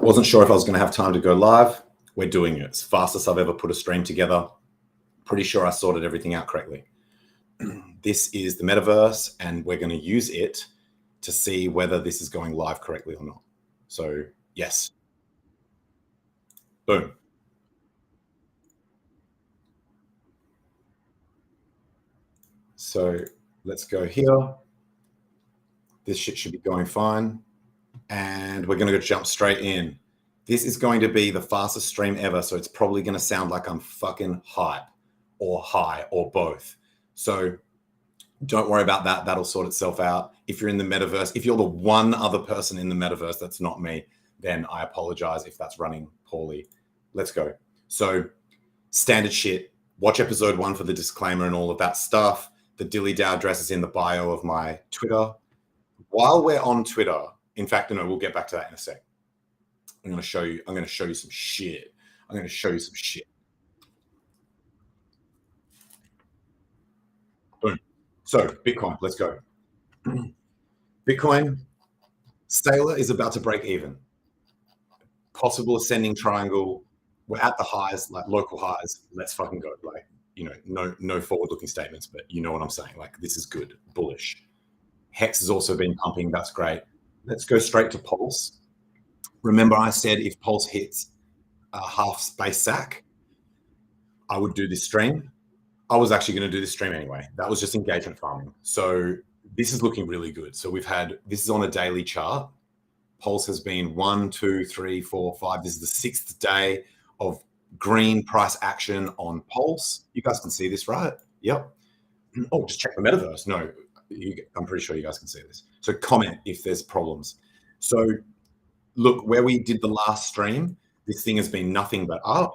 Wasn't sure if I was going to have time to go live. We're doing it. It's the fastest I've ever put a stream together. Pretty sure I sorted everything out correctly. This is the metaverse, and we're going to use it to see whether this is going live correctly or not. So yes. Boom. So let's go here. This shit should be going fine. And we're going to jump straight in. This is going to be the fastest stream ever. So it's probably going to sound like I'm fucking hype or high or both. So don't worry about that. That'll sort itself out. If you're in the metaverse, if you're the one other person in the metaverse that's not me, then I apologize if that's running poorly. Let's go. So standard shit. Watch episode 1 for the disclaimer and all of that stuff. The DILLY address is in the bio of my Twitter. While we're on Twitter, in fact, no, we'll get back to that in a sec. I'm going to show you some shit. I'm going to show you some shit. Boom. So Bitcoin, let's go. Bitcoin, Sailor is about to break even. Possible ascending triangle. We're at the highs, like local highs. Let's fucking go. Like, you know, no forward-looking statements, but you know what I'm saying. Like, this is good, bullish. Hex has also been pumping. That's great. Let's go straight to Pulse. Remember, I said if Pulse hits a half space sack, I would do this stream. I was actually going to do this stream anyway. That was just engagement farming. So this is looking really good. So we've had, this is on a daily chart. Pulse has been 1, 2, 3, 4, 5. This is the 6th day of green price action on Pulse. You guys can see this, right? Yep. Oh, just check the metaverse. No, I'm pretty sure you guys can see this. So comment if there's problems. So look, where we did the last stream, this thing has been nothing but up.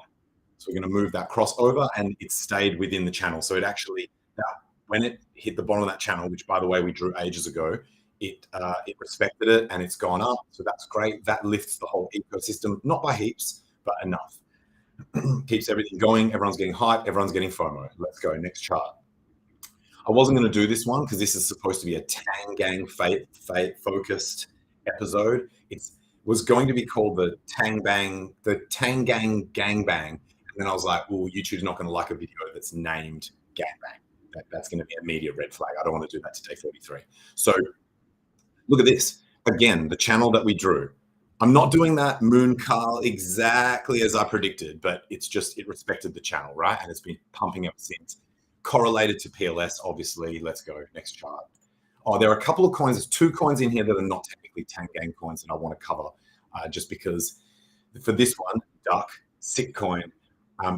So we're going to move that crossover, and it stayed within the channel. So it actually, when it hit the bottom of that channel, which by the way, we drew ages ago, it respected it and it's gone up. So that's great. That lifts the whole ecosystem, not by heaps, but enough. Keeps everything going. Everyone's getting hype. Everyone's getting FOMO. Let's go. Next chart. I wasn't going to do this one because this is supposed to be a Tang Gang focused episode. It was going to be called the Tang Gang Gangbang. And then I was like, oh, YouTube's not going to like a video that's named Gangbang. That's going to be a media red flag. I don't want to do that to day 43. So look at this. Again, the channel that we drew. I'm not doing that moon Carl exactly as I predicted, but it's just, it respected the channel, right? And it's been pumping ever since. Correlated to PLS, obviously. Let's go. Next chart. Oh, there are a couple of coins. There's 2 coins in here that are not technically Tang Gang coins that I want to cover just because for this one, Duck, sick coin,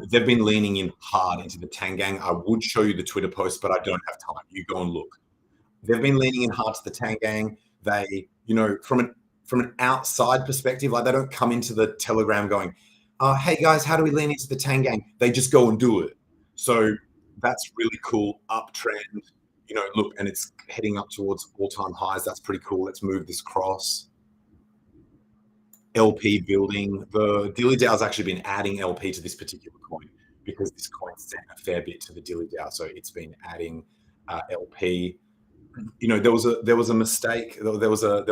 they've been leaning in hard into the Tang Gang. I would show you the Twitter post, but I don't have time. You go and look. They've been leaning in hard to the Tang Gang. They, you know, from an outside perspective, like they don't come into the Telegram going, hey guys, how do we lean into the Tang Gang? They just go and do it. So that's really cool. Uptrend, you know, look, and it's heading up towards all-time highs. That's pretty cool. Let's move this cross. LP building. The DILLY DAO has actually been adding LP to this particular coin because this coin sent a fair bit to the DILLY DAO. So it's been adding LP. You know, there was a mistake. There was a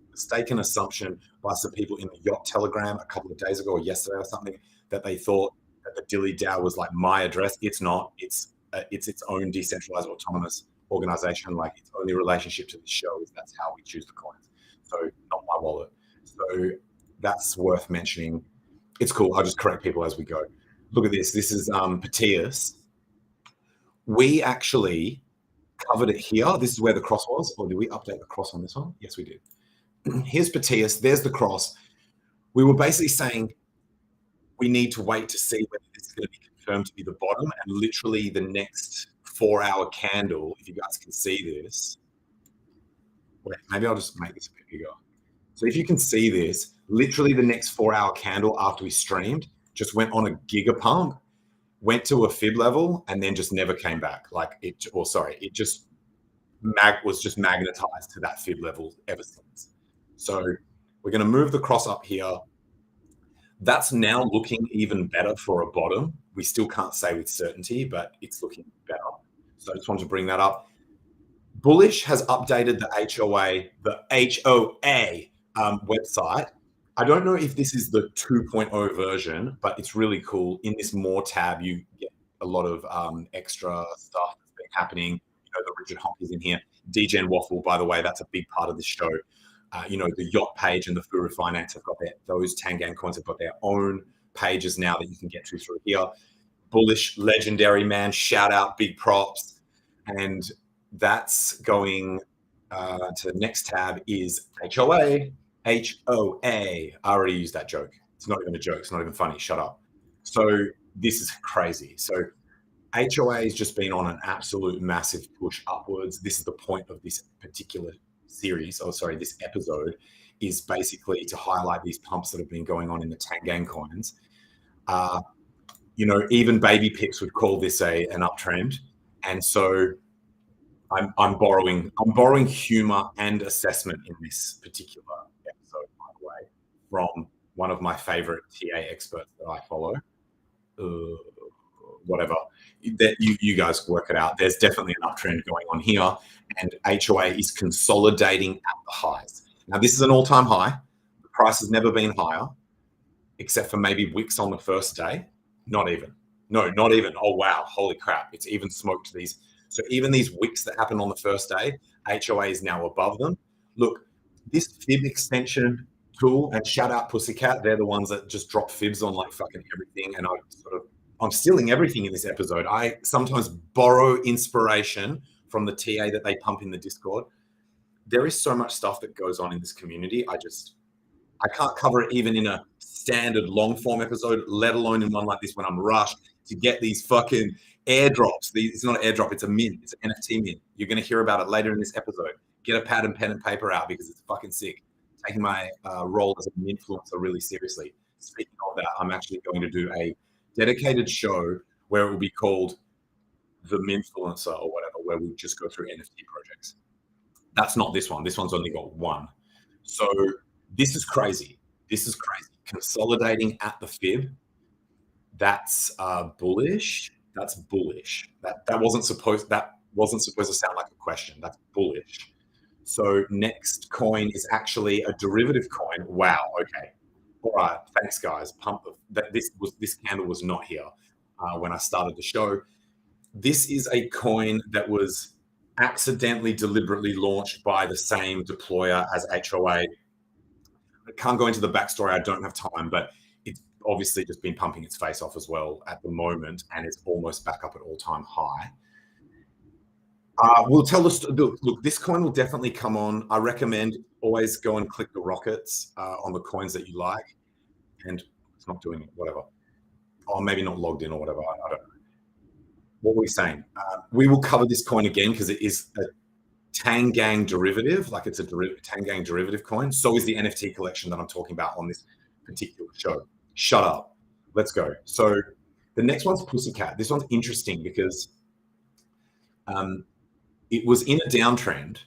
mistaken assumption by some people in the Yacht Telegram a couple of days ago or yesterday or something that they thought that the DILLY DAO was like my address. It's not. It's its own decentralized autonomous organization. Like its only relationship to the show is that's how we choose the coins. So not my wallet. So that's worth mentioning. It's cool. I'll just correct people as we go. Look at this. This is Petius. We actually covered it here. This is where the cross was. Or did we update the cross on this one? Yes, we did. Here's Petius. There's the cross. We were basically saying we need to wait to see whether this is going to be confirmed to be the bottom, and literally the next 4-hour candle, if you guys can see this. Wait, maybe I'll just make this a bit bigger. So if you can see this, literally the next 4-hour candle after we streamed just went on a giga pump, went to a fib level, and then just never came back. Like it just was just magnetized to that fib level ever since. So we're going to move the cross up here. That's now looking even better for a bottom. We still can't say with certainty, but it's looking better. So I just wanted to bring that up. Bullish has updated the HOA website I don't know if this is the 2.0 version, but it's really cool. In this more tab, you get a lot of extra stuff that's been happening. You know, the Richard Honk is in here. DGen Waffle, by the way, that's a big part of this show. You know, the Yacht page and the FURU Finance have got those Tang coins have got their own pages now that you can get to through here. Bullish, legendary, man. Shout out, big props. And that's going to the next tab is HOA. HOA. I already used that joke. It's not even a joke. It's not even funny. Shut up. So this is crazy. So HOA has just been on an absolute massive push upwards. This is the point of this particular series, or sorry, this episode, is basically to highlight these pumps that have been going on in the Tang coins. You know, even baby pips would call this an uptrend. And so I'm borrowing humor and assessment in this particular episode, by the way, from one of my favorite TA experts that I follow. Whatever, that you guys work it out. There's definitely an uptrend going on here, and HOA is consolidating at the highs. Now, this is an all-time high. The price has never been higher, except for maybe wicks on the first day. Not even. No, not even. Oh, wow. Holy crap. It's even smoked these. So even these wicks that happened on the first day, HOA is now above them. Look, this fib extension tool, and shout out Pussycat. They're the ones that just drop fibs on like fucking everything. And I'm stealing everything in this episode. I sometimes borrow inspiration from the TA that they pump in the Discord. There is so much stuff that goes on in this community. I can't cover it even in a standard long form episode, let alone in one like this when I'm rushed to get these fucking airdrops. It's not an airdrop, it's a mint. It's an NFT mint. You're going to hear about it later in this episode. Get a pad and pen and paper out because it's fucking sick. Taking my role as an influencer really seriously. Speaking of that, I'm actually going to do a dedicated show where it will be called The Minfluencer or whatever, where we just go through NFT projects. That's not this one. This one's only got one. So this is crazy. This is crazy. Consolidating at the fib. That's bullish. That's bullish. That wasn't supposed to sound like a question. That's bullish. So next coin is actually a derivative coin. Wow. Okay. All right. Thanks, guys. This candle was not here when I started the show. This is a coin that was accidentally, deliberately launched by the same deployer as HOA. I can't go into the backstory. I don't have time, but it's obviously just been pumping its face off as well at the moment, and it's almost back up at all-time high. We'll tell us. Look, this coin will definitely come on. I recommend always go and click the rockets on the coins that you like, and it's not doing it. Whatever, or maybe not logged in or whatever. I don't know. What were we saying? We will cover this coin again because it is a Tang derivative, like it's a Tang derivative coin. So is the NFT collection that I'm talking about on this particular show. Shut up. Let's go. So the next one's Pussycat. This one's interesting because it was in a downtrend,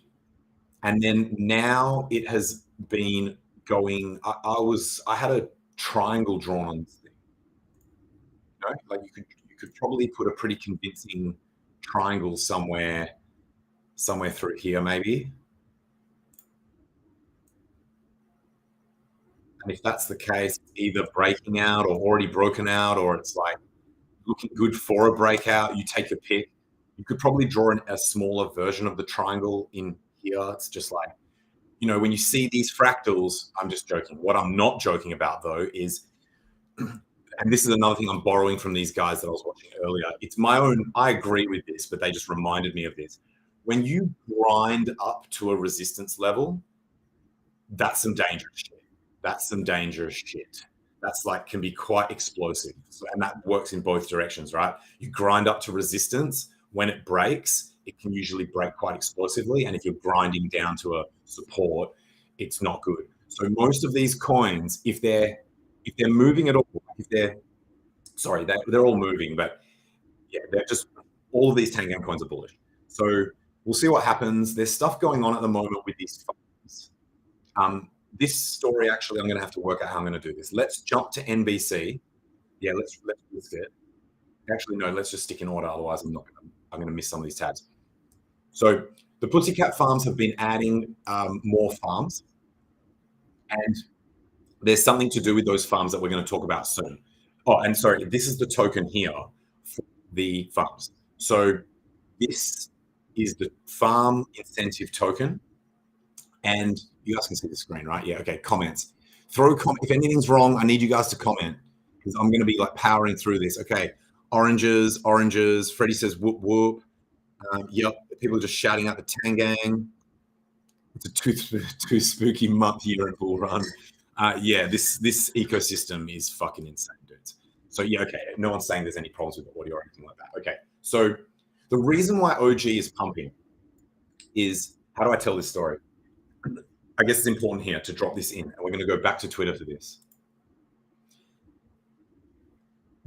and then now it has been going. I had a triangle drawn on this thing. You know, like you could probably put a pretty convincing triangle somewhere through here, maybe. And if that's the case, either breaking out or already broken out, or it's like looking good for a breakout, you take your pick. You could probably draw a smaller version of the triangle in here. It's just like, you know, when you see these fractals, I'm just joking. What I'm not joking about, though, is, and this is another thing I'm borrowing from these guys that I was watching earlier. It's my own, I agree with this, but they just reminded me of this. When you grind up to a resistance level, that's some dangerous shit. That's some dangerous shit. That's like, can be quite explosive. And that works in both directions, right? You grind up to resistance. When it breaks, it can usually break quite explosively. And if you're grinding down to a support, it's not good. So most of these coins, if they're moving at all, they're all moving, but yeah, they're just, all of these Tang coins are bullish. So we'll see what happens. There's stuff going on at the moment with these funds. This story, actually, I'm going to have to work out how I'm going to do this. Let's jump to NBC. Yeah, let's list it. Actually, no, let's just stick in order. Otherwise, I'm going to miss some of these tabs. So the Pussycat farms have been adding more farms. And there's something to do with those farms that we're going to talk about soon. Oh, and sorry, this is the token here for the farms. So this is the farm incentive token. And you guys can see the screen, right? Yeah, okay, comments. Throw a comment. If anything's wrong, I need you guys to comment because I'm going to be like powering through this. Okay, oranges, oranges. Freddie says whoop whoop. Yep, people are just shouting out the Tang gang. It's a too spooky month year in Bull Run. Yeah, this ecosystem is fucking insane, dudes. So yeah, okay, no one's saying there's any problems with the audio or anything like that. Okay, so the reason why OG is pumping is, how do I tell this story? I guess it's important here to drop this in, and we're going to go back to Twitter for this.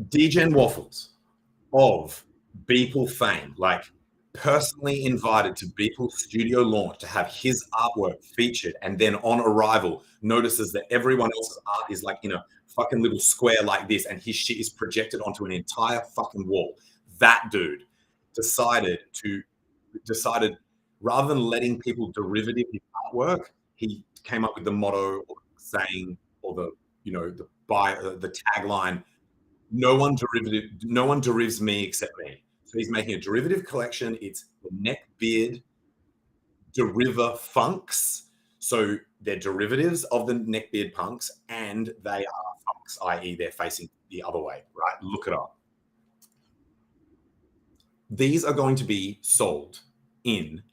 DGen Waffles of Beeple fame, like personally invited to Beeple's studio launch to have his artwork featured, and then on arrival notices that everyone else's art is like in a fucking little square like this, and his shit is projected onto an entire fucking wall. That dude decided rather than letting people derivative his artwork, he came up with the motto or saying, or the tagline, no one derives me except me. So he's making a derivative collection. It's the neckbeard deriva funks. So they're derivatives of the neckbeard punks, and they are funks, i.e. they're facing the other way, right? Look it up. These are going to be sold in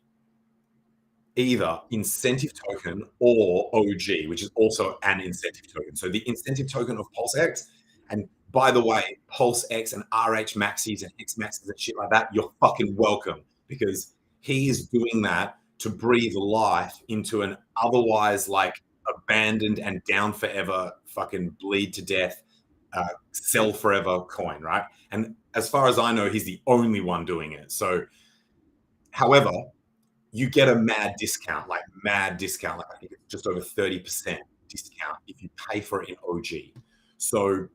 either incentive token or OG, which is also an incentive token. So the incentive token of PulseX, and by the way, PulseX and RH Maxis and X Maxis and shit like that, you're fucking welcome, because he is doing that to breathe life into an otherwise like abandoned and down forever, fucking bleed to death, sell forever coin, right? And as far as I know, he's the only one doing it. So, however, you get a mad discount. Like I think it's just over 30% discount if you pay for it in OG. So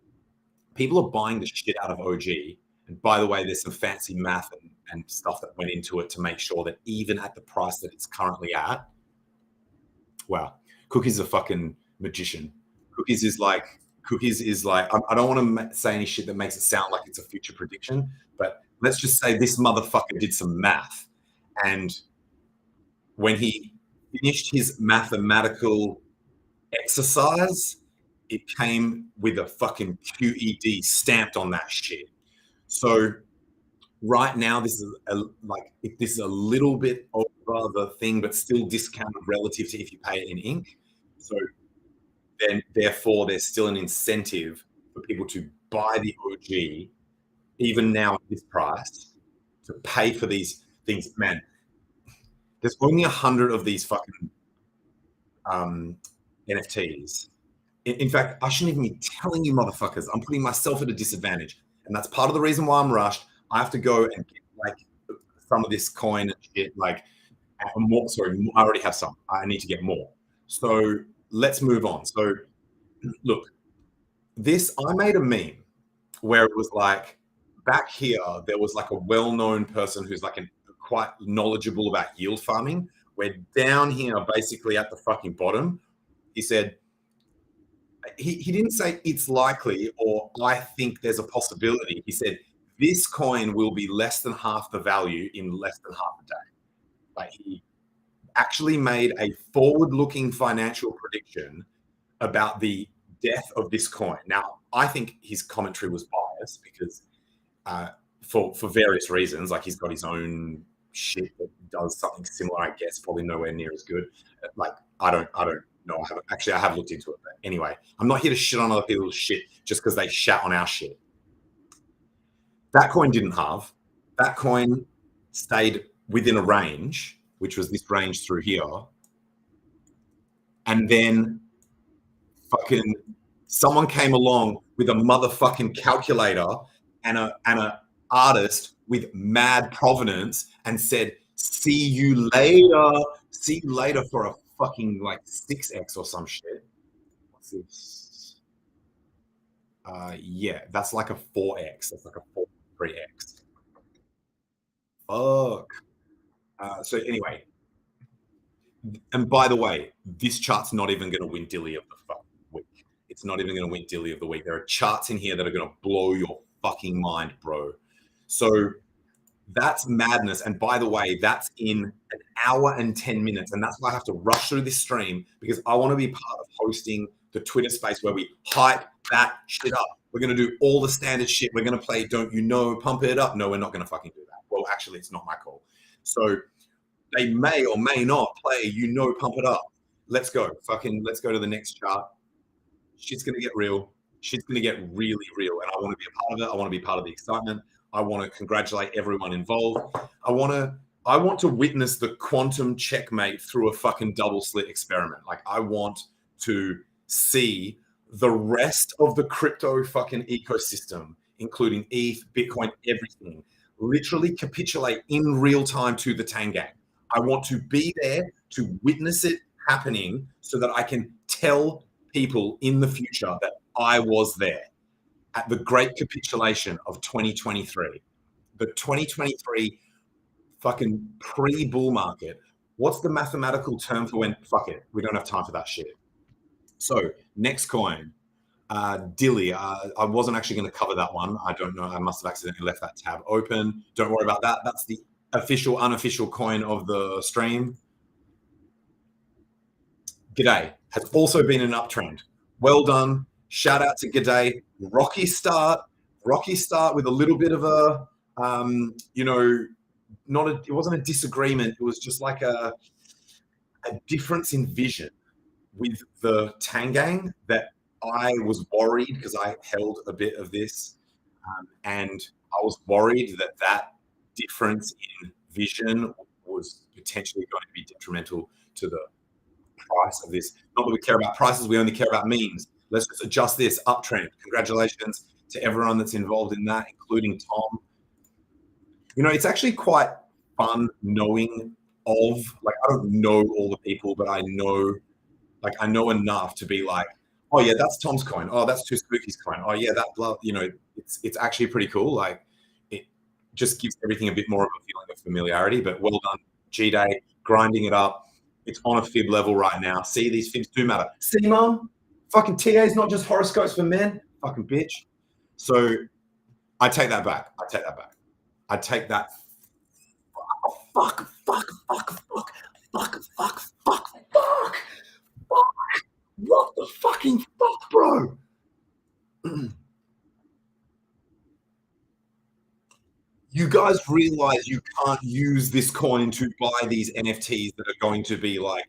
people are buying the shit out of OG. And by the way, there's some fancy math and stuff that went into it to make sure that even at the price that it's currently at, wow, Cookies is a fucking magician. Cookies is like, I don't want to say any shit that makes it sound like it's a future prediction, but let's just say this motherfucker did some math. And when he finished his mathematical exercise, it came with a fucking QED stamped on that shit. So right now, this is a little bit over the thing, but still discounted relative to if you pay it in ink. So then, therefore, there's still an incentive for people to buy the OG, even now at this price, to pay for these things. Man, there's only 100 of these fucking NFTs. In fact, I shouldn't even be telling you motherfuckers. I'm putting myself at a disadvantage. And that's part of the reason why I'm rushed. I have to go and get like some of this coin and shit. Like, more, sorry, I already have some. I need to get more. So let's move on. So look, I made a meme where it was like, back here, there was like a well-known person who's like quite knowledgeable about yield farming, where down here, basically at the fucking bottom, he said, he didn't say it's likely or I think there's a possibility. He said, this coin will be less than half the value in less than half a day. Like, he actually made a forward-looking financial prediction about the death of this coin. Now, I think his commentary was biased because for various reasons, like he's got his own shit that does something similar, I guess, probably nowhere near as good. Like, I don't know. I have looked into it, but anyway, I'm not here to shit on other people's shit just because they shat on our shit. That coin didn't halve. That coin stayed within a range, which was this range through here. And then fucking someone came along with a motherfucking calculator and a artist with mad provenance and said, see you later for a fucking like 6x or some shit. What's this? Yeah, that's like a 4x. That's like a 3x. Fuck. So anyway, and by the way, this chart's not even going to win Dilly of the fucking week. It's not even going to win Dilly of the week. There are charts in here that are going to blow your fucking mind, bro. So that's madness. And by the way, that's in an hour and 10 minutes. And that's why I have to rush through this stream, because I want to be part of hosting the Twitter space where we hype that shit up. We're going to do all the standard shit. We're going to play Don't You Know, Pump It Up. No, we're not going to fucking do that. Well, actually, it's not my call. So they may or may not play You Know, Pump It Up. Let's go. Let's go to the next chart. Shit's going to get real. Shit's going to get really real. And I want to be a part of it. I want to be part of the excitement. I want to congratulate everyone involved. I want to witness the quantum checkmate through a fucking double slit experiment. Like, I want to see the rest of the crypto fucking ecosystem, including ETH, Bitcoin, everything, literally capitulate in real time to the Tang gang. I want to be there to witness it happening so that I can tell people in the future that I was there at the great capitulation of 2023. The 2023 fucking pre-bull market. What's the mathematical term for when, fuck it, we don't have time for that shit. So next coin, DILLY. I wasn't actually going to cover that one. I don't know. I must have accidentally left that tab open. Don't worry about that. That's the official, unofficial coin of the stream. GDAY has also been an uptrend. Well done. Shout out to GDAY. Rocky start with a little bit of a, it wasn't a disagreement. It was just like a difference in vision with the Tang gang that I was worried, because I held a bit of this, and I was worried that that difference in vision was potentially going to be detrimental to the price of this. Not that we care about prices, we only care about memes. Let's just adjust this uptrend. Congratulations to everyone that's involved in that, including Tom. It's actually quite fun knowing of, like, I don't know all the people, but I know enough to be like, oh yeah, that's Tom's coin. Oh, that's Too Spooky's coin. Oh yeah, that blah, it's actually pretty cool. Like, it just gives everything a bit more of a feeling of familiarity. But well done, GDAY, grinding it up. It's on a fib level right now. See, these fibs do matter. See, mum, fucking TA is not just horoscopes for men. Fucking bitch. So I take that back. I take that. Fuck. What the fucking fuck, bro? You guys realize you can't use this coin to buy these NFTs that are going to be like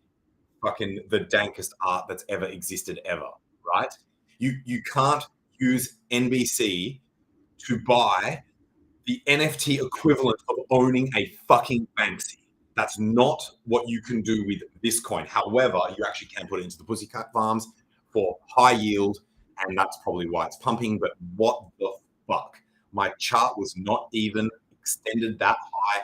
fucking the dankest art that's ever existed ever, right? You can't use NBC to buy the NFT equivalent of owning a fucking Banksy. That's not what you can do with this coin. However, you actually can put it into the Pussycat Farms for high yield, and that's probably why it's pumping. But what the fuck? My chart was not even extended that high.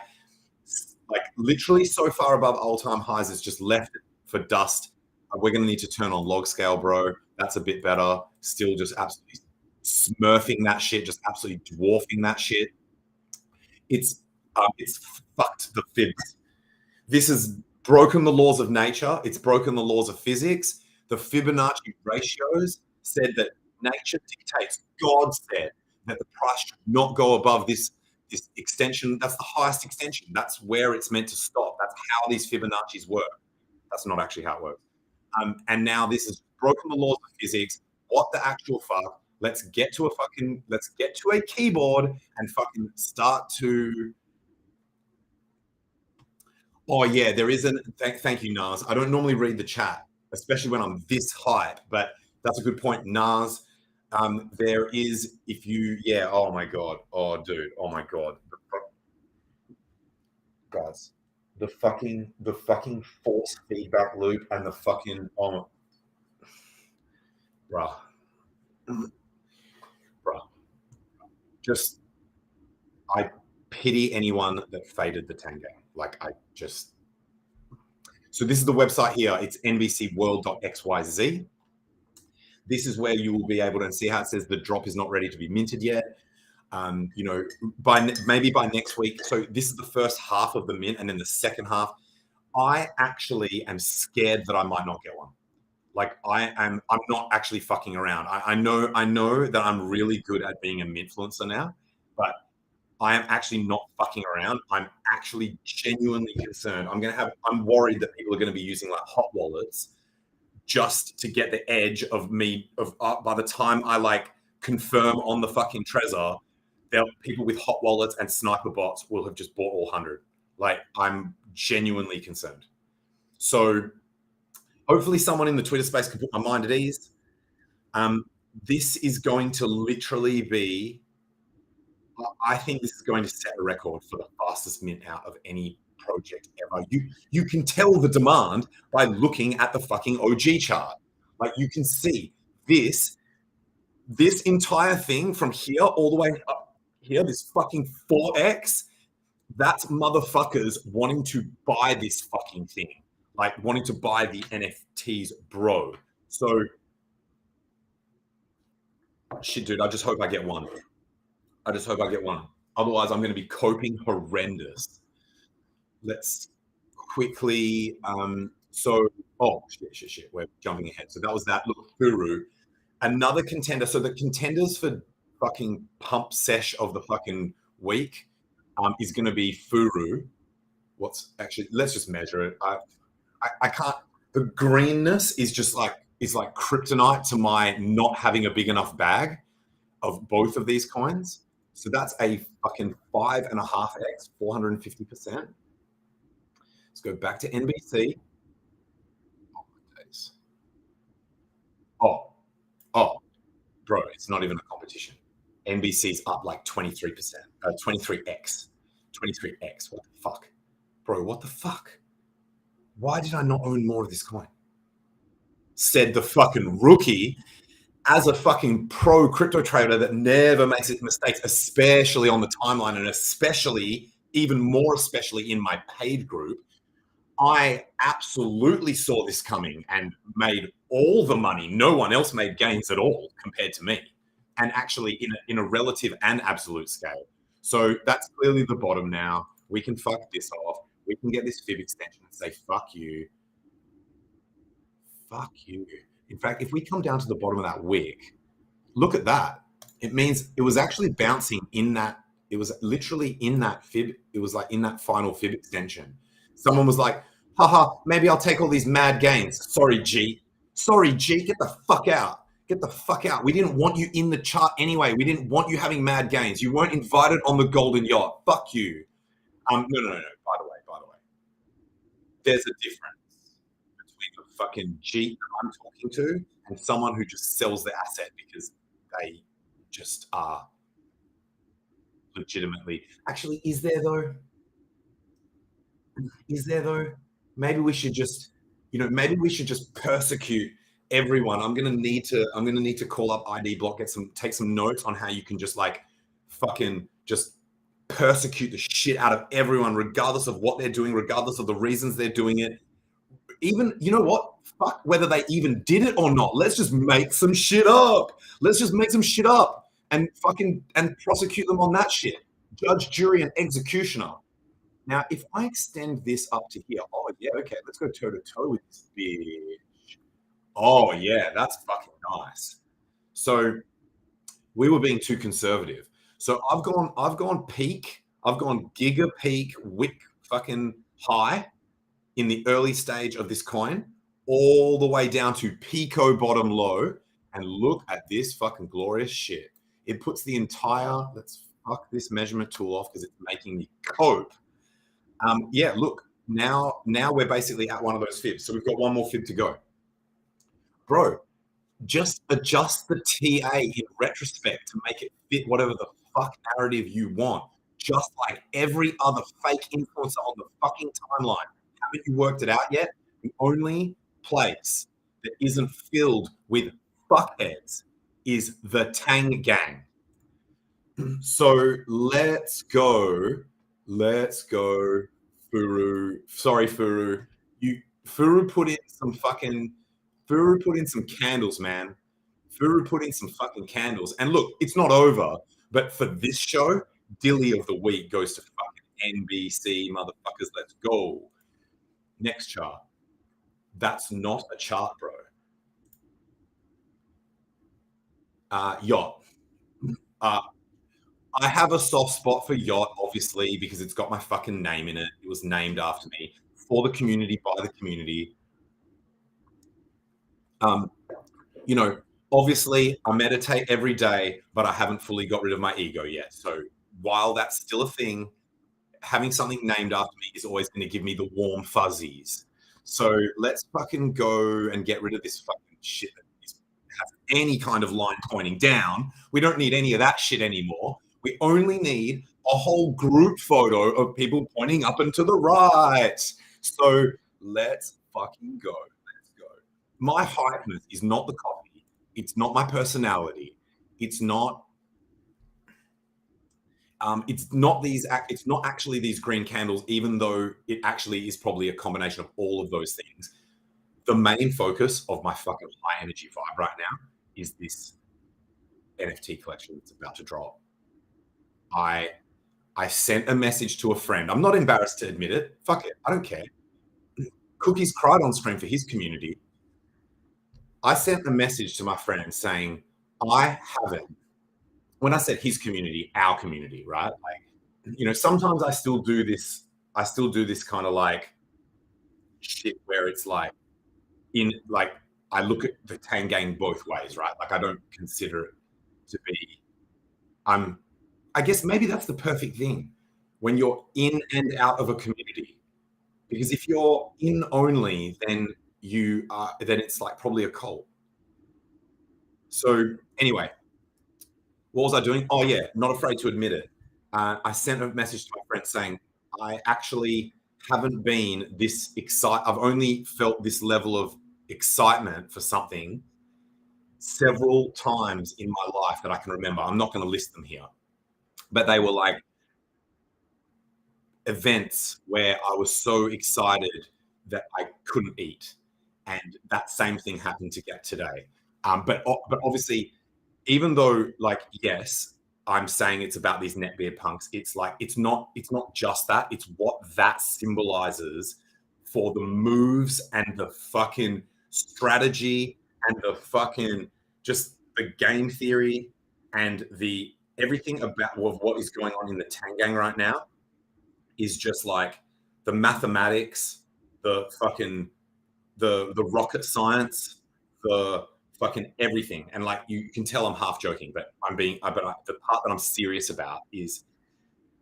Like, literally so far above all-time highs, it's just left for dust. We're going to need to turn on log scale, bro. That's a bit better. Still just absolutely smurfing that shit, just absolutely dwarfing that shit. It's fucked the fibs. This has broken the laws of nature. It's broken the laws of physics. The Fibonacci ratios said that nature dictates. God said that the price should not go above this extension. That's the highest extension. That's where it's meant to stop. That's how these Fibonacci's work. That's not actually how it works. And now this has broken the laws of physics. What the actual fuck? Let's get to a keyboard and fucking start to. Oh yeah, there is an thank you, Nas. I don't normally read the chat, especially when I'm this hype, but that's a good point, Nas. There is, oh my god, oh dude, oh my god, guys, the fucking force feedback loop and the fucking bruh. Just, I pity anyone that faded the Tang gang. Like, so this is the website here. It's nbcworld.xyz. This is where you will be able to see how it says the drop is not ready to be minted yet. Maybe by next week. So this is the first half of the mint, and then the second half. I actually am scared that I might not get one. Like I'm not actually fucking around. I know that I'm really good at being an influencer now, but I am actually not fucking around. I'm actually genuinely concerned. I'm worried that people are going to be using like hot wallets just to get the edge of me. By the time I like confirm on the fucking Trezor, people with hot wallets and sniper bots will have just bought all 100. Like, I'm genuinely concerned. So hopefully someone in the Twitter space can put my mind at ease. This is going to literally be, I think this is going to set a record for the fastest mint out of any project ever. You can tell the demand by looking at the fucking OG chart. Like, you can see this entire thing from here all the way up here, this fucking 4x, that's motherfuckers wanting to buy this fucking thing. Like, wanting to buy the NFTs, bro. So, shit, dude, I just hope I get one. Otherwise, I'm going to be coping horrendous. Let's quickly, shit. We're jumping ahead. So that was that. Look, FURU. Another contender. So the contenders for fucking pump sesh of the fucking week is going to be FURU. Let's just measure it. I can't, the greenness is just like kryptonite to my not having a big enough bag of both of these coins. So that's a fucking 5.5x, 450%. Let's go back to NBC. Oh, bro, it's not even a competition. NBC's up like 23%, 23x. What the fuck? Bro, what the fuck? Why did I not own more of this coin? Said the fucking rookie, as a fucking pro crypto trader that never makes mistakes, especially on the timeline, and especially, even more especially in my paid group. I absolutely saw this coming and made all the money. No one else made gains at all compared to me, and actually in a relative and absolute scale. So that's clearly the bottom now. We can fuck this off. We can get this fib extension and say, fuck you. Fuck you. In fact, if we come down to the bottom of that wick, look at that. It means it was actually bouncing in that, it was literally in that fib. It was like in that final fib extension. Someone was like, haha, maybe I'll take all these mad gains. Sorry, G. Get the fuck out. Get the fuck out. We didn't want you in the chart anyway. We didn't want you having mad gains. You weren't invited on the golden yacht. Fuck you. No. By the way. There's a difference between the fucking G that I'm talking to and someone who just sells the asset because they just are legitimately. Actually, is there though? Maybe we should just, persecute everyone. I'm gonna need to call up ID Block, take some notes on how you can just like fucking just persecute the shit out of everyone, regardless of what they're doing, regardless of the reasons they're doing it. Even, you know what? Fuck whether they even did it or not. Let's just make some shit up. And prosecute them on that shit. Judge, jury, and executioner. Now, if I extend this up to here, oh yeah, okay, let's go toe to toe with this bitch. Oh yeah, that's fucking nice. So we were being too conservative. So I've gone peak, I've gone giga peak wick fucking high in the early stage of this coin, all the way down to pico bottom low, and look at this fucking glorious shit. It puts the entire, let's fuck this measurement tool off because it's making me cope. Yeah, look, now we're basically at one of those fibs. So we've got one more fib to go. Bro, just adjust the TA in retrospect to make it fit whatever the fuck narrative you want. Just like every other fake influencer on the fucking timeline. Haven't you worked it out yet? The only place that isn't filled with fuckheads is the Tang gang. So let's go, FURU. Sorry, FURU. FURU put in some candles, man. FURU put in some fucking candles. And look, it's not over, but for this show, Dilly of the week goes to fucking NBC, motherfuckers. Let's go. Next chart. That's not a chart, bro. Yacht. Uh, I have a soft spot for Yacht, obviously, because it's got my fucking name in it. It was named after me, for the community, by the community. You know, obviously, I meditate every day, but I haven't fully got rid of my ego yet. So while that's still a thing, having something named after me is always going to give me the warm fuzzies. So let's fucking go and get rid of this fucking shit that has any kind of line pointing down. We don't need any of that shit anymore. We only need a whole group photo of people pointing up and to the right. So let's fucking go. Let's go. My hypeness is not the coffee. It's not my personality. It's not it's not actually these green candles, even though it actually is probably a combination of all of those things. The main focus of my fucking high energy vibe right now is this NFT collection that's about to drop. I sent a message to a friend. I'm not embarrassed to admit it. Fuck it. I don't care. Cookies cried on stream for his community. I sent a message to my friend saying, I haven't. When I said his community, our community, right? Like, you know, sometimes I still do this kind of like shit where it's like, I look at the Tang gang both ways, right? Like, I don't consider it to be, I guess maybe that's the perfect thing when you're in and out of a community. Because if you're in only, then then it's like probably a cult. So anyway, what was I doing? Oh yeah, not afraid to admit it. I sent a message to my friend saying, I actually haven't been this excited. I've only felt this level of excitement for something several times in my life that I can remember. I'm not going to list them here, but they were like events where I was so excited that I couldn't eat. And that same thing happened to get today. But obviously, even though, like, yes, I'm saying it's about these netbeard punks, it's like it's not just that, it's what that symbolizes for the moves and the fucking strategy and the fucking just the game theory and the everything about what is going on in the Tang gang right now is just like the mathematics, the fucking the rocket science, the fucking everything. And like, you can tell I'm half joking, but the part that I'm serious about is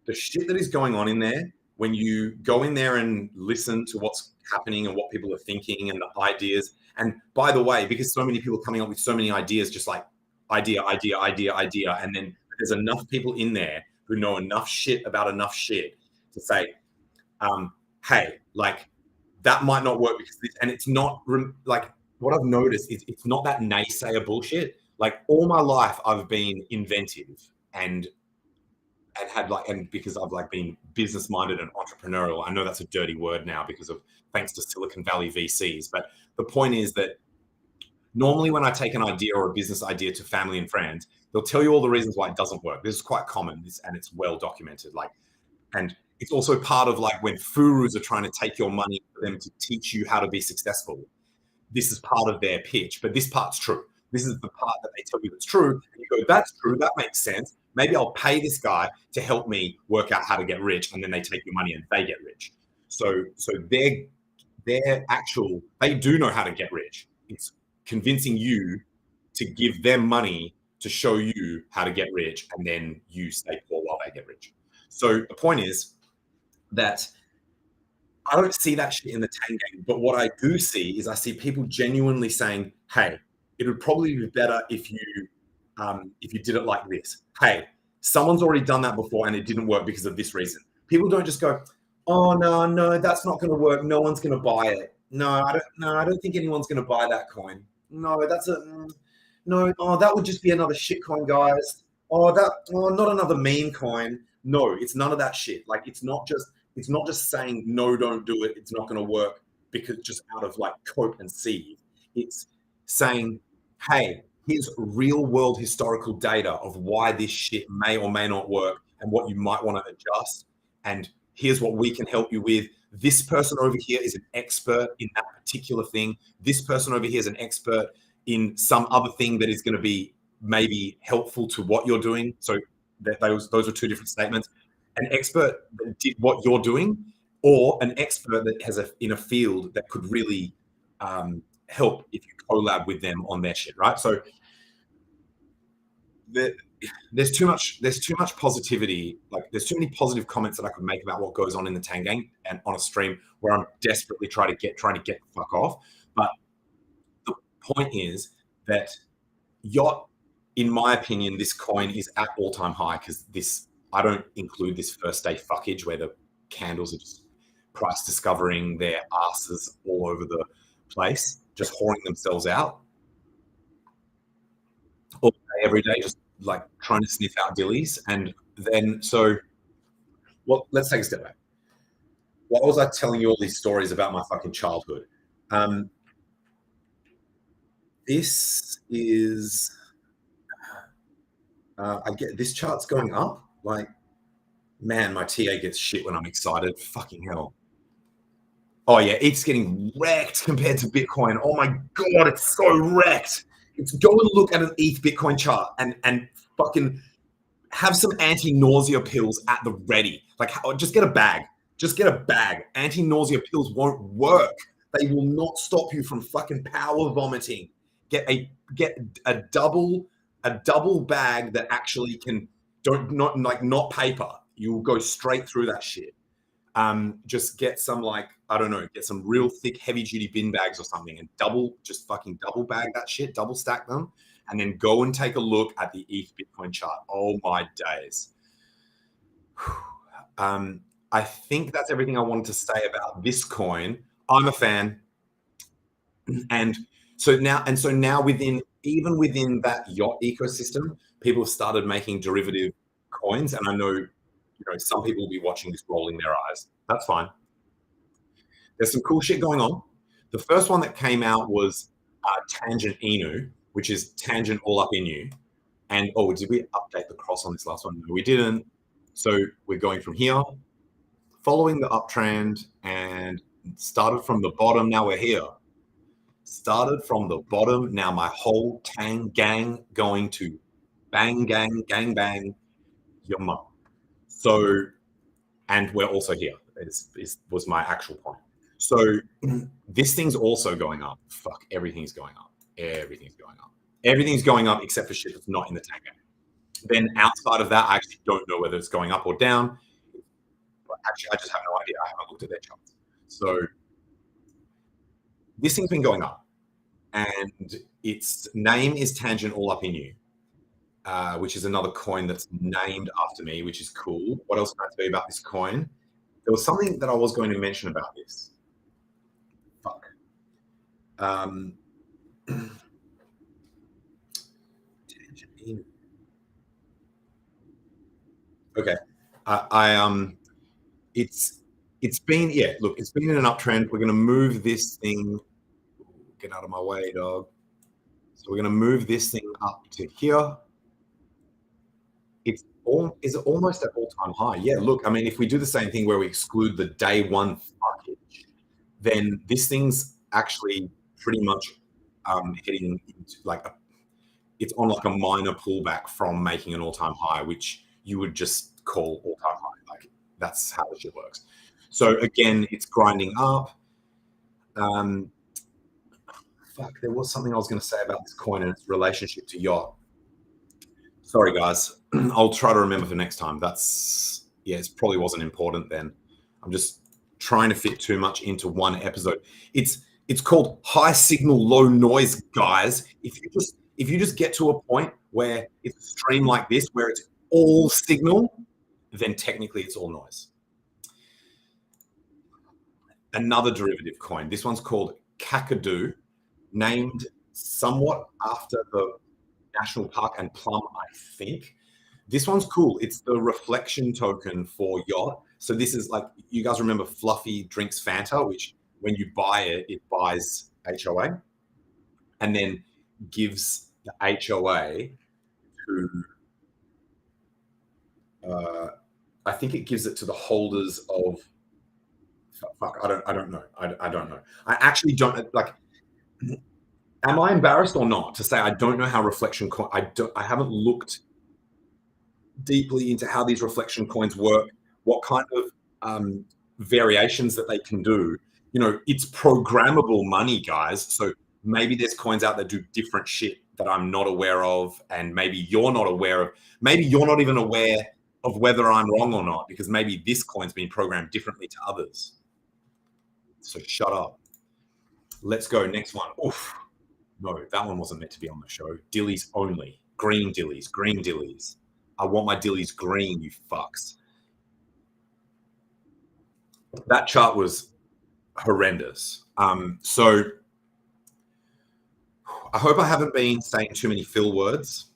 the shit that is going on in there. When you go in there and listen to what's happening and what people are thinking and the ideas. And by the way, because so many people are coming up with so many ideas, just like idea. And then there's enough people in there who know enough shit about enough shit to say, hey, like, that might not work because this, and it's not like, what I've noticed is it's not that naysayer bullshit. Like, all my life I've been inventive and had like, and because I've like been business minded and entrepreneurial. I know that's a dirty word now because of thanks to Silicon Valley VCs. But the point is that normally when I take an idea or a business idea to family and friends, they'll tell you all the reasons why it doesn't work. This is quite common, and it's well documented. Like, and it's also part of like when FURUs are trying to take your money for them to teach you how to be successful. This is part of their pitch, but this part's true. This is the part that they tell you that's true. And you go, that's true. That makes sense. Maybe I'll pay this guy to help me work out how to get rich. And then they take your money and they get rich. So they do know how to get rich. It's convincing you to give them money to show you how to get rich. And then you stay poor while they get rich. So the point is that I don't see that shit in the Tang gang, but what I do see is I see people genuinely saying, hey, it would probably be better if you did it like this. Hey, someone's already done that before and it didn't work because of this reason. People don't just go, oh no, that's not going to work. No one's going to buy it. No, I don't think anyone's going to buy that coin. No, that would just be another shit coin, guys. Not another meme coin. No, it's none of that shit. Like, it's not just saying, no, don't do it, it's not going to work, because just out of like cope and seethe. It's saying, hey, here's real world historical data of why this shit may or may not work and what you might want to adjust. And here's what we can help you with. This person over here is an expert in that particular thing. This person over here is an expert in some other thing that is going to be maybe helpful to what you're doing. So those are two different statements. An expert that did what you're doing, or an expert that has in a field that could really help if you collab with them on their shit, right? So there's too much positivity. Like there's too many positive comments that I could make about what goes on in the Tang gang and on a stream where I'm desperately trying to get the fuck off. But the point is that Yacht, in my opinion, this coin is at all-time high because this, I don't include this first day fuckage where the candles are just price discovering their asses all over the place, just whoring themselves out all day, every day, just like trying to sniff out Dillyz. And then, so, well, let's take a step back. Why was I telling you all these stories about my fucking childhood? This is, I get this chart's going up. Like, man, my TA gets shit when I'm excited. Fucking hell. Oh yeah, it's getting wrecked compared to Bitcoin. Oh my God, it's so wrecked. It's go and look at an ETH Bitcoin chart and fucking have some anti-nausea pills at the ready. Like, just get a bag. Just get a bag. Anti-nausea pills won't work. They will not stop you from fucking power vomiting. Get a double bag that actually can not paper. You'll go straight through that shit. Just get some, like, I don't know, get some real thick, heavy duty bin bags or something and just fucking double bag that shit, double stack them, and then go and take a look at the ETH Bitcoin chart. Oh my days. I think that's everything I wanted to say about this coin. I'm a fan. And so now even within that yacht ecosystem, people have started making derivative coins. And I know, some people will be watching this rolling their eyes. That's fine. There's some cool shit going on. The first one that came out was TAINU, which is tangent all up in you. And did we update the cross on this last one? No, we didn't. So we're going from here, following the uptrend, and started from the bottom. Now we're here. Started from the bottom. Now my whole Tang gang going to bang, gang, gang, bang, your mum. So, and we're also here, was my actual point. So this thing's also going up. Fuck, everything's going up. Everything's going up. Everything's going up except for shit that's not in the Tang gang. Then outside of that, I actually don't know whether it's going up or down. But actually, I just have no idea. I haven't looked at their charts. So this thing's been going up. And its name is Tangent All Up in You, which is another coin that's named after me, which is cool. What else can I tell you about this coin? There was something that I was going to mention about this. Fuck. Okay. It's been, it's been in an uptrend. We're going to move this thing. Get out of my way, dog. So we're going to move this thing up to here. Is it almost at all-time high? Yeah, look, I mean, if we do the same thing where we exclude the day one fuckage, then this thing's actually pretty much heading into it's on like a minor pullback from making an all-time high, which you would just call all-time high. Like, that's how the shit works. So again, it's grinding up. Fuck, there was something I was going to say about this coin and its relationship to yacht. Sorry, guys. I'll try to remember for next time. It probably wasn't important then. I'm just trying to fit too much into one episode. It's called high signal, low noise, guys. If you just get to a point where it's a stream like this, where it's all signal, then technically it's all noise. Another derivative coin. This one's called KAKADU, named somewhat after the National Park and Plum, I think. This one's cool. It's the reflection token for yacht. So this is like, you guys remember Fluffy drinks Fanta, which when you buy it, it buys HOA and then gives the HOA to, I think it gives it to the holders of, fuck, I don't know. I don't know. I actually don't, like, Am I embarrassed or not to say I don't know how reflection coin? I haven't looked deeply into how these reflection coins work, what kind of variations that they can do. You know, it's programmable money, guys. So maybe there's coins out that do different shit that I'm not aware of, and maybe you're not aware of. Maybe you're not even aware of whether I'm wrong or not, because maybe this coin's been programmed differently to others. So shut up. Let's go. Next one. Oof. No, that one wasn't meant to be on the show. Dillyz only. Green Dillyz. Green Dillyz. I want my Dillyz green, you fucks. That chart was horrendous. So I hope I haven't been saying too many fill words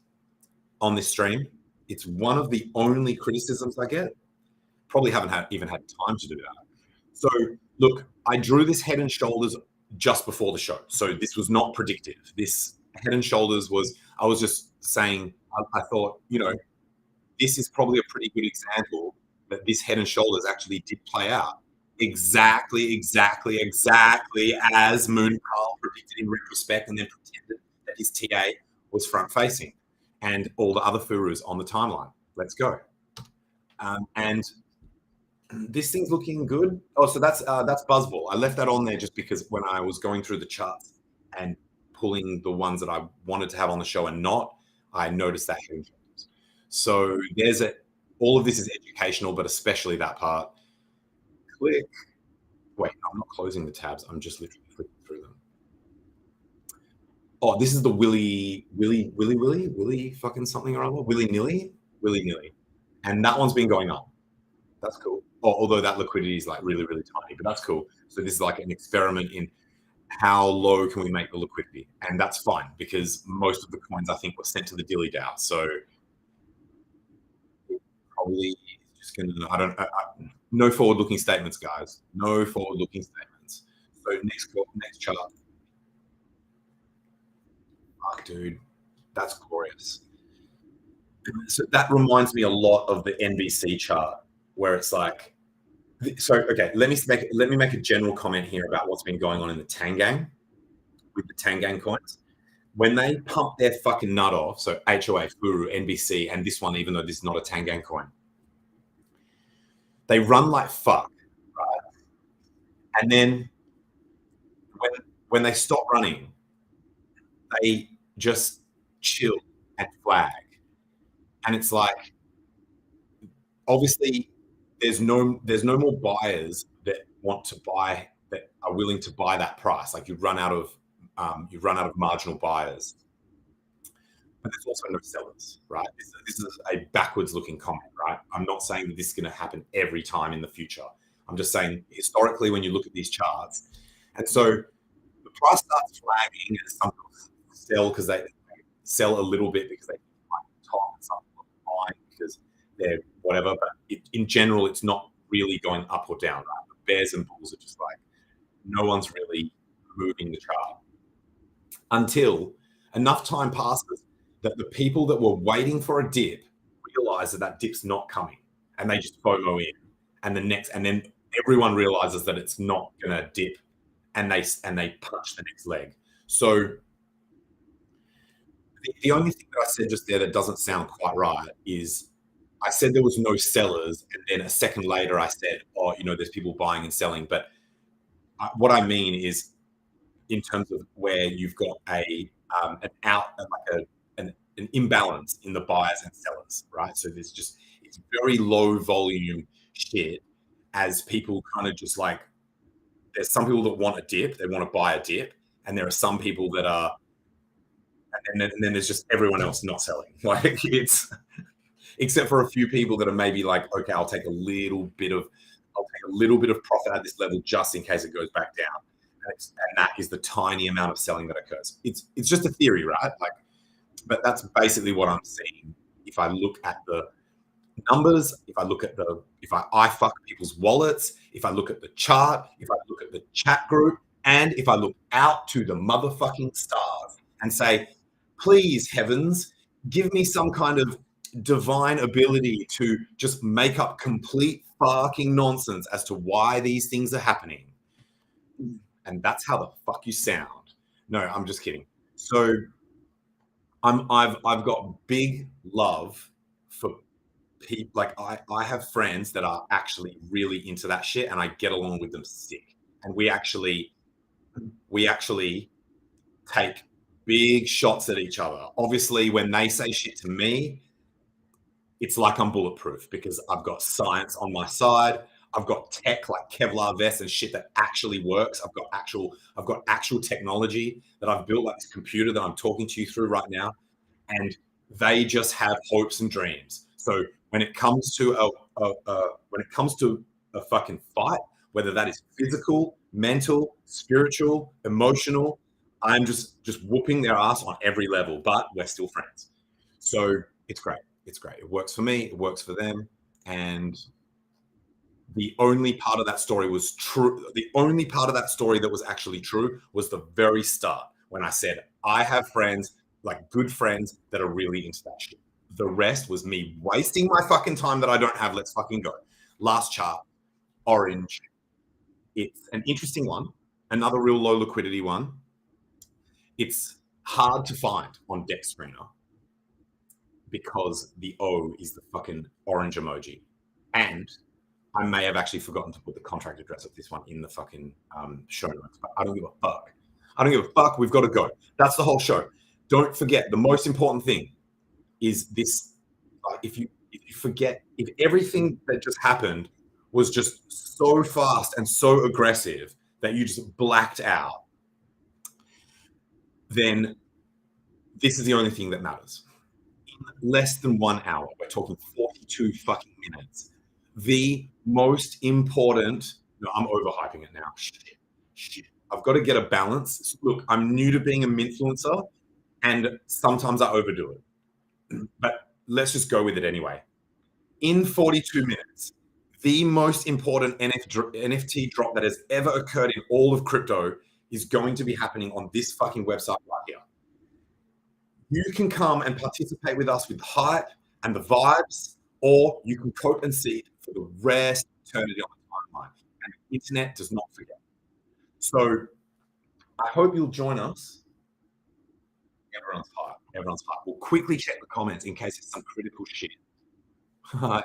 on this stream. It's one of the only criticisms I get. Probably haven't even had time to do that. So look, I drew this head and shoulders just before the show. So this was not predictive. This head and shoulders was, I was just saying, I thought, you know, this is probably a pretty good example that this head and shoulders actually did play out. Exactly as Moon Carl predicted in retrospect, and then pretended that his TA was front facing and all the other FURUs on the timeline. Let's go. And this thing's looking good. Oh, so that's Buzzball. I left that on there just because when I was going through the charts and pulling the ones that I wanted to have on the show and not, I noticed that. So there's all of this is educational, but especially that part. Click. Wait, I'm not closing the tabs. I'm just literally flicking through them. Oh, this is the Willy fucking something or other. Willy nilly. And that one's been going up. That's cool. Oh, although that liquidity is like really tiny, but that's cool. So this is like an experiment in how low can we make the liquidity, and that's fine because most of the coins I think were sent to the DILLY DAO. So probably just gonna, no forward-looking statements, guys. No forward-looking statements. So next chart. Fuck, dude, that's glorious. So that reminds me a lot of the NBC chart, where it's like, so okay, let me make a general comment here about what's been going on in the Tang gang with the Tang gang coins. When they pump their fucking nut off, so HOA, FURU, NBC, and this one, even though this is not a Tang gang coin, they run like fuck, right? And then when they stop running, they just chill and flag. And it's like, obviously, there's no more buyers that want to buy, that are willing to buy that price. Like you run out of marginal buyers. But there's also no sellers, right? This is a backwards looking comment, right? I'm not saying that this is going to happen every time in the future. I'm just saying historically, when you look at these charts, and so the price starts flagging, and some people sell because they sell a little bit because they like the top, and some people buy because they're whatever. But in general, it's not really going up or down, right? The bears and bulls are just like, no one's really moving the chart until enough time passes that the people that were waiting for a dip realize that dip's not coming, and they just FOMO in, and then everyone realizes that it's not gonna dip, and they punch the next leg. So the only thing that I said just there that doesn't sound quite right is I said there was no sellers, and then a second later I said, oh, you know, there's people buying and selling. But what I mean is, in terms of where you've got an imbalance in the buyers and sellers, right? So there's just, it's very low volume shit, as people kind of just like, there's some people that want a dip, they want to buy a dip, and there are some people that are, and then there's just everyone else not selling. Like it's, except for a few people that are maybe like, okay, I'll take a little bit of profit at this level just in case it goes back down. And that is the tiny amount of selling that occurs. It's just a theory, right? Like, but that's basically what I'm seeing. If I look at the numbers, if I fuck people's wallets, if I look at the chart, if I look at the chat group, and if I look out to the motherfucking stars and say, please, heavens, give me some kind of divine ability to just make up complete fucking nonsense as to why these things are happening. And that's how the fuck you sound. No, I'm just kidding. So I've got big love for people. Like I have friends that are actually really into that shit, and I get along with them sick. And we actually take big shots at each other. Obviously, when they say shit to me, it's like I'm bulletproof because I've got science on my side. I've got tech like Kevlar vests and shit that actually works. I've got actual technology that I've built, like this computer that I'm talking to you through right now. And they just have hopes and dreams. So when it comes to a fucking fight, whether that is physical, mental, spiritual, emotional, I'm just whooping their ass on every level, but we're still friends. So it's great. It's great. It works for me. It works for them. And the only part of that story was true. The only part of that story that was actually true was the very start when I said, I have friends, like good friends that are really into that shit. The rest was me wasting my fucking time that I don't have. Let's fucking go. Last chart, orange. It's an interesting one. Another real low liquidity one. It's hard to find on Deck Screener because the O is the fucking orange emoji. And I may have actually forgotten to put the contract address of this one in the fucking show notes, but I don't give a fuck. I don't give a fuck. We've got to go. That's the whole show. Don't forget, the most important thing is this. If you forget, if everything that just happened was just so fast and so aggressive that you just blacked out, then this is the only thing that matters. In less than 1 hour, we're talking 42 fucking minutes. The most important, no, I'm overhyping it now. Shit. I've got to get a balance. Look, I'm new to being an influencer and sometimes I overdo it, but let's just go with it anyway. In 42 minutes, the most important NFT drop that has ever occurred in all of crypto is going to be happening on this fucking website right here. You can come and participate with us with the hype and the vibes, or you can cope and see for the rest of eternity on the timeline. And the internet does not forget. So I hope you'll join us. Everyone's hype. Everyone's hype. We'll quickly check the comments in case it's some critical shit.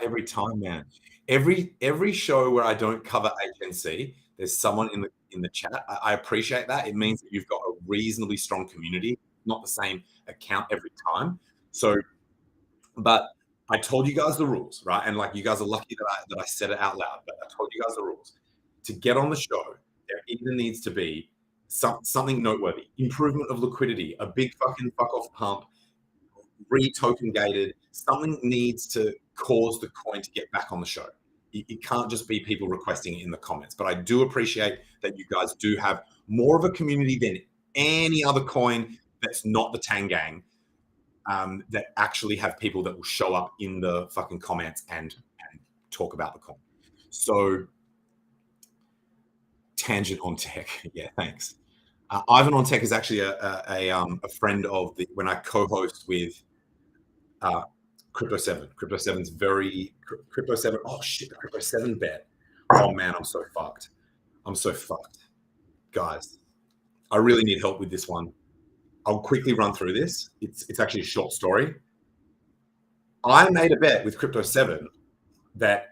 Every time, man. Every show where I don't cover HNC, there's someone in the chat. I appreciate that. It means that you've got a reasonably strong community, not the same account every time. So, but I told you guys the rules, right? And like you guys are lucky that I said it out loud, but I told you guys the rules. To get on the show, there either needs to be something noteworthy, improvement of liquidity, a big fucking fuck off pump, re-token gated, something needs to cause the coin to get back on the show. It can't just be people requesting it in the comments. But I do appreciate that you guys do have more of a community than any other coin that's not the Tang gang, that actually have people that will show up in the fucking comments and talk about the coin. So tangent on tech. Yeah, thanks. Ivan on Tech is actually a friend of when I co-host with Crypto 7. Crypto 7's Crypto 7. Oh shit, the Crypto 7 bet. Oh man, I'm so fucked. Guys, I really need help with this one. I'll quickly run through this. It's actually a short story. I made a bet with Crypto 7 that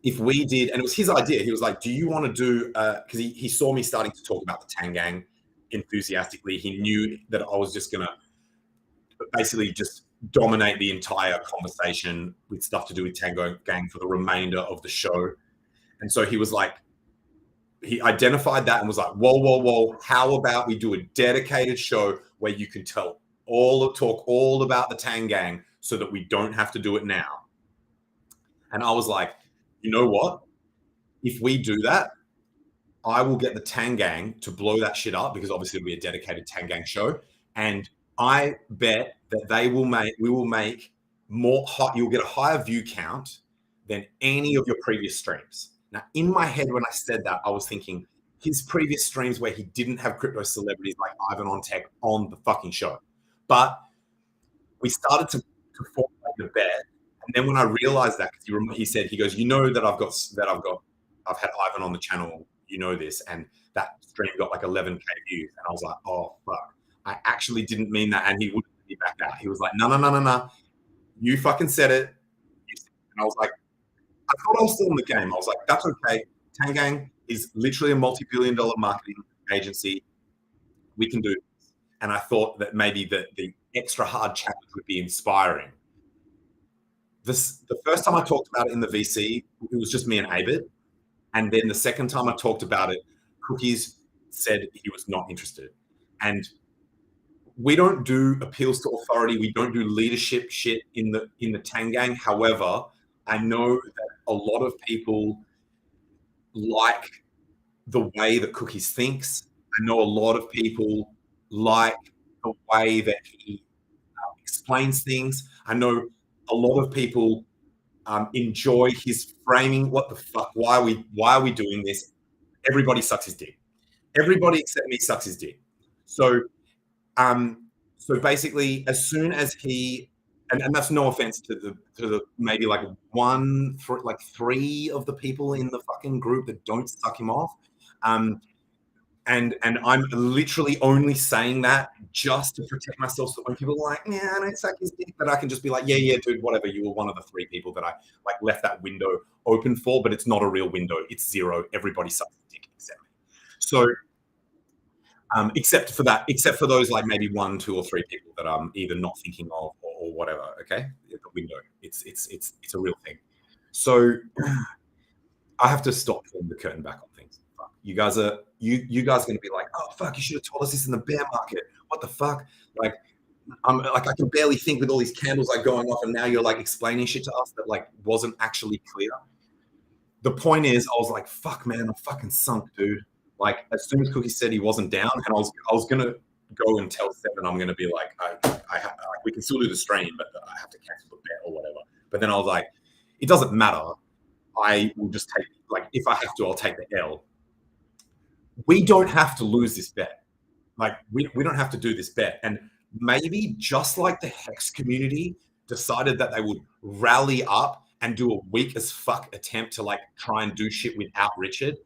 if we did, and it was his idea, he was like, do you want to do, because he saw me starting to talk about the Tang gang enthusiastically. He knew that I was just going to basically just dominate the entire conversation with stuff to do with Tang gang for the remainder of the show. And so he was like, he identified that and was like, whoa, how about we do a dedicated show where you can talk all about the Tang gang so that we don't have to do it now. And I was like, you know what? If we do that, I will get the Tang gang to blow that shit up because obviously it'll be a dedicated Tang gang show. And I bet that we will make more hot. You'll get a higher view count than any of your previous streams. Now, in my head, when I said that, I was thinking his previous streams where he didn't have crypto celebrities like Ivan on Tech on the fucking show. But we started to formulate the bet. And then when I realized that, he said, he goes, you know that I've had Ivan on the channel, you know this, and that stream got like 11K views. And I was like, oh, fuck. I actually didn't mean that. And he wouldn't let me back out. He was like, no. You fucking said it. And I was like, I thought I was still in the game. I was like, that's okay. Tang is literally a multi-billion-dollar marketing agency. We can do this. And I thought that maybe the extra hard challenge would be inspiring. The first time I talked about it in the VC, it was just me and Abid. And then the second time I talked about it, Cookies said he was not interested. And we don't do appeals to authority. We don't do leadership shit in the Tang Gang. However, I know that a lot of people like the way that Cookies thinks. I know a lot of people like the way that he explains things. I know a lot of people enjoy his framing. What the fuck? Why are we doing this? Everybody sucks his dick. Everybody except me sucks his dick. So basically, as soon as he, and that's no offense to the maybe like three of the people in the fucking group that don't suck him off. And I'm literally only saying that just to protect myself. So when people are like, "Yeah, I don't suck his dick," that I can just be like, "Yeah, dude, whatever. You were one of the three people that I like left that window open for, but it's not a real window. It's zero. Everybody sucks his dick except me." So, except for those like maybe 1, 2, or 3 people that I'm either not thinking of or whatever. Okay, the window. It's a real thing. So I have to stop pulling the curtain back on things. Fuck. You guys are going to be like, "Oh fuck, you should have told us this in the bear market. What the fuck?" Like, I can barely think with all these candles like going off, and now you're like explaining shit to us that like wasn't actually clear. The point is, I was like, "Fuck, man, I'm fucking sunk, dude." Like, as soon as Cookie said he wasn't down, and I was gonna go and tell Seven, I'm gonna be like, we can still do the stream, but I have to cancel the bet or whatever. But then I was like, it doesn't matter. I will just take, like, if I have to, I'll take the L. We don't have to lose this bet. Like, we don't have to do this bet. And maybe just like the Hex community decided that they would rally up and do a weak as fuck attempt to like try and do shit without Richard,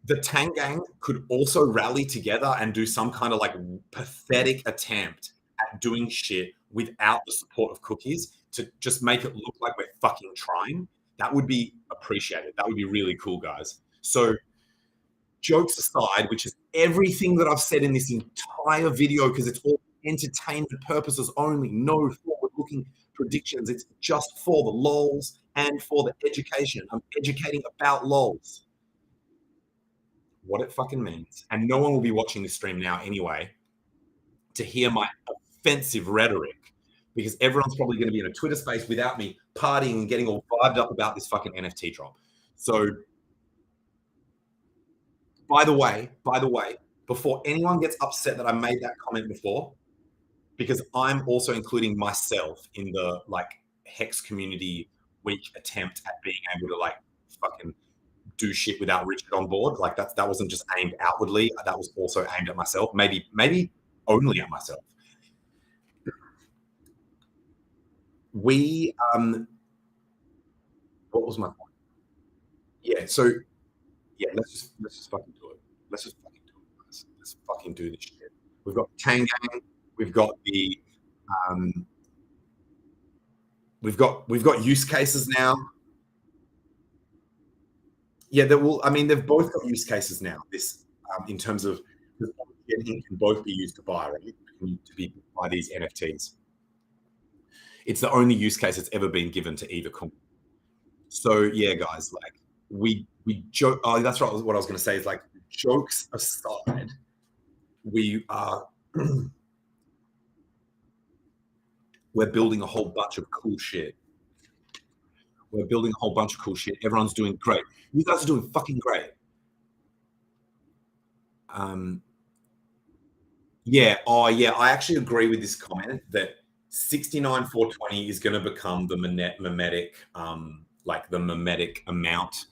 the Tang Gang could also rally together and do some kind of like pathetic attempt at doing shit without the support of Cookies to just make it look like we're fucking trying. That would be appreciated. That would be really cool, guys. So jokes aside, which is everything that I've said in this entire video, because it's all entertainment purposes only, no forward-looking predictions. It's just for the lols and for the education. I'm educating about lols. What it fucking means, and no one will be watching this stream now anyway to hear my offensive rhetoric, because everyone's probably going to be in a Twitter space without me partying and getting all vibed up about this fucking NFT drop. So, by the way, before anyone gets upset that I made that comment before, because I'm also including myself in the like Hex community weak attempt at being able to like fucking do shit without Richard on board. Like that wasn't just aimed outwardly. That was also aimed at myself. Maybe only at myself. We what was my point? Yeah. So yeah, let's just fucking do it. Let's just fucking do it, guys. Let's fucking do this shit. We've got Tang Gang. We've got the we've got use cases now. Yeah, I mean, they've both got use cases now. This, in terms of, it can both be used to buy, right? To be buy these NFTs. It's the only use case that's ever been given to either company. So yeah, guys, like we joke. Oh, that's right. What I was going to say is like, jokes aside, we are we're building a whole bunch of cool shit. We're building a whole bunch of cool shit. Everyone's doing great. You guys are doing fucking great. Yeah. Oh, yeah. I actually agree with this comment that 69,420 is going to become the mimetic, like the mimetic amount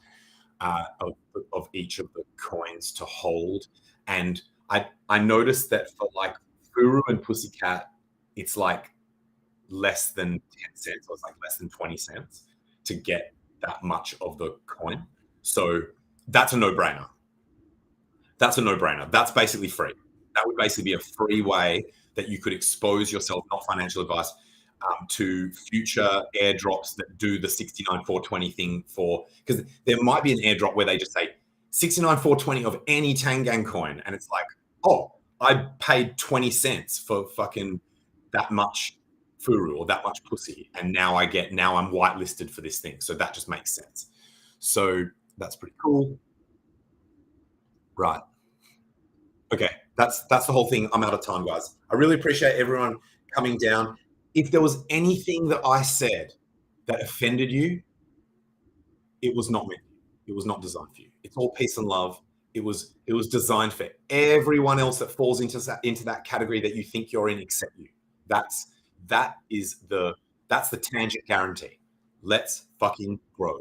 of each of the coins to hold. And I noticed that for like FURU and Pussycat, it's like less than 10 cents, or it's like less than 20 cents to get that much of the coin. So that's a no-brainer. That's basically free. That would basically be a free way that you could expose yourself, not financial advice, to future airdrops that do the 69,420 thing because there might be an airdrop where they just say 69,420 of any Tang coin. And it's like, oh, I paid 20 cents for fucking that much FURU or that much pussy. And now I'm whitelisted for this thing. So that just makes sense. So that's pretty cool. Right. Okay. That's the whole thing. I'm out of time, guys. I really appreciate everyone coming down. If there was anything that I said that offended you, it was not meant. It was not designed for you. It's all peace and love. It was designed for everyone else that falls into that category that you think you're in, except you. That's the tangent guarantee. Let's fucking grow.